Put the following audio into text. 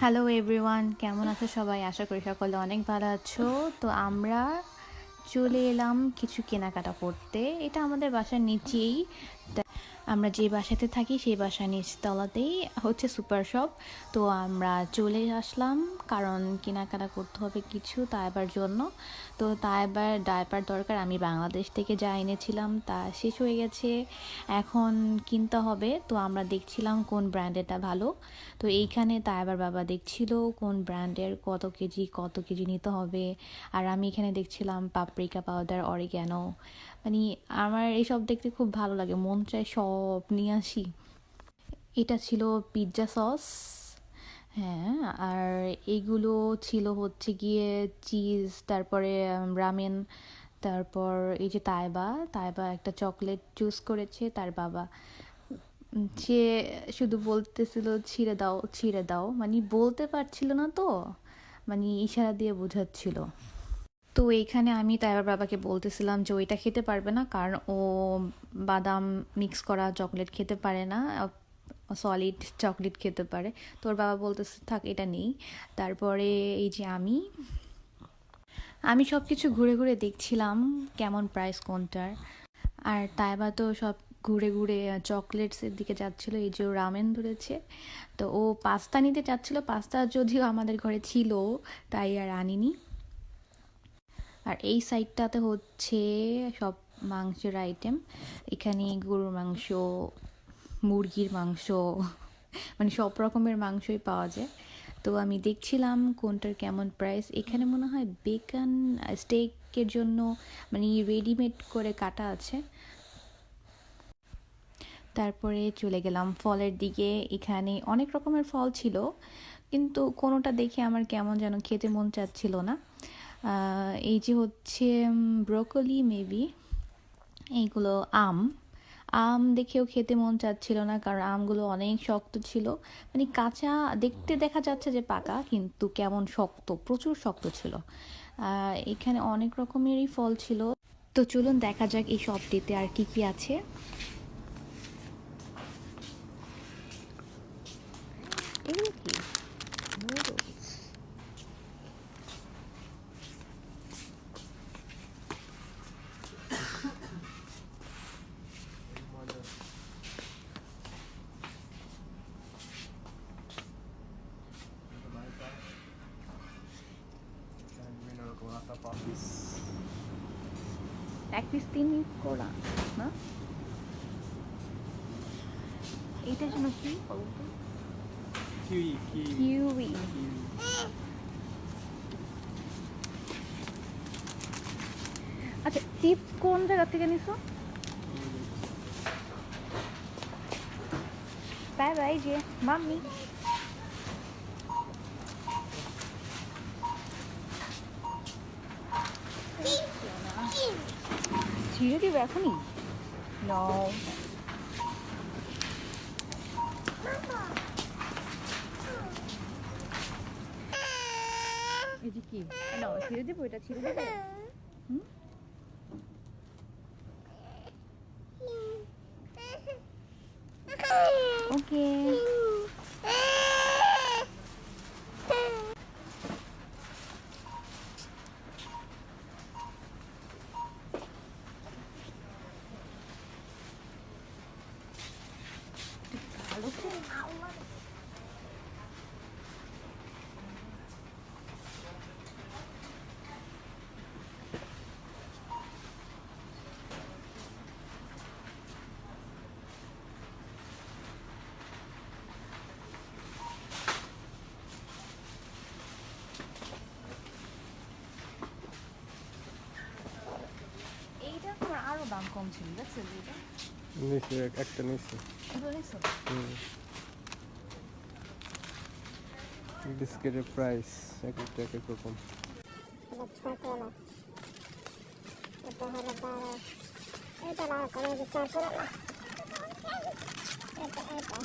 Hello everyone, কেমন আছো সবাই? আশা করি সকলে অনেক ভালো আছো। তো আমরা চলে এলাম কিছু কেনাকাটা করতে। এটা আমাদের বাসার নিচেই। আমরা যে বাসাতে থাকি সেই বাসার নিচতলাতেই হচ্ছে সুপার শপ। তো আমরা চলে আসলাম কারণ কেনাকাটা করতে হবে কিছু তাইবার জন্য। তো তাইবার ডায়পার দরকার, আমি বাংলাদেশ থেকে যা এনেছিলাম তা শেষ হয়ে গেছে, এখন কিনতে হবে। তো আমরা দেখছিলাম কোন ব্র্যান্ডেরটা ভালো। তো এইখানে তাইবার বাবা দেখছিল কোন ব্র্যান্ডের কত কেজি নিতে হবে। আর আমি এখানে দেখছিলাম পাপরিকা পাউডার, অরিগ্যানো, মানে আমার এইসব দেখতে খুব ভালো লাগে, মন চায় সব নিয়ে আসি। এটা ছিল পিৎজা সস, হ্যাঁ। আর এগুলো ছিল হচ্ছে গিয়ে চিজ, তারপরে রামেন, তারপর এই যে তাইবা তাইবা একটা চকলেট চুজ করেছে তার বাবা। সে শুধু বলতেছিল ছিঁড়ে দাও ছিঁড়ে দাও, মানে বলতে পারছিল না তো, মানে ইশারা দিয়ে বোঝাচ্ছিল। তো এইখানে আমি তাইবার বাবাকে বলতেছিলাম যে ওইটা খেতে পারবে না কারণ ও বাদাম মিক্স করা চকলেট খেতে পারে না, সলিড চকলেট খেতে পারে। তোর বাবা বলতেছে থাক এটা নেই। তারপরে এই যে আমি সব কিছু ঘুরে ঘুরে দেখছিলাম কেমন প্রাইস কোনটার। আর তাইবা তো সব ঘুরে ঘুরে চকলেটসের দিকে যাচ্ছিল। এই যে ও রামেন ধরেছে, তো ও পাস্তা নিতে চাচ্ছিল, পাস্তা যদিও আমাদের ঘরে ছিল তাই আর আনিনি। আর এই সাইডটাতে হচ্ছে সব মাংসের আইটেম। এখানে গরুর মাংস, মুরগির মাংস, মানে সব রকমের মাংসই পাওয়া যায়। তো আমি দেখছিলাম কোনটার কেমন প্রাইস। এখানে মনে হয় বেকন স্টেকের জন্য মানে রেডিমেড করে কাটা আছে। তারপরে চলে গেলাম ফলের দিকে। এখানে অনেক রকমের ফল ছিল, কিন্তু কোনোটা দেখে আমার কেমন যেন খেতে মন চাচ্ছিল না। এই যে হচ্ছে ব্রোকলি মেবি, এইগুলো আম। আম দেখেও খেতে মন চাচ্ছিল না কারণ আমগুলো অনেক শক্ত ছিল, মানে কাঁচা দেখতে দেখা যাচ্ছে যে পাকা, কিন্তু কেমন শক্ত, প্রচুর শক্ত ছিল। এখানে অনেক রকমেরই ফল ছিল। তো চলুন দেখা যাক এই শপটিতে আর কি কি আছে। এগুলো কি? নুডলস। এক পিস 3 কোলা না, এইটা যেন কি বলতো? Kiwi kiwi kiwi. কিউই। আচ্ছা, চিপস কোন জায়গা থেকে নিছো? বাই বাই যে মাম্মি। ছিঁড়ে দিবে এখনই? নো। এই যে কি? নাও ছিঁড়ে দিব, এটা ছিঁড়ে দিবে? হুম? ওকে। ভালো করে এইটা তোমার আরো দাম কম ছিল, দেখছো এটা? নিচে একটা নিচে এগুলো দেখছো? বিস্কিটের প্রাইস এক একটা এক এক রকম। এটা হলো 12, এটা না করে বিচার করে না, এটা এটা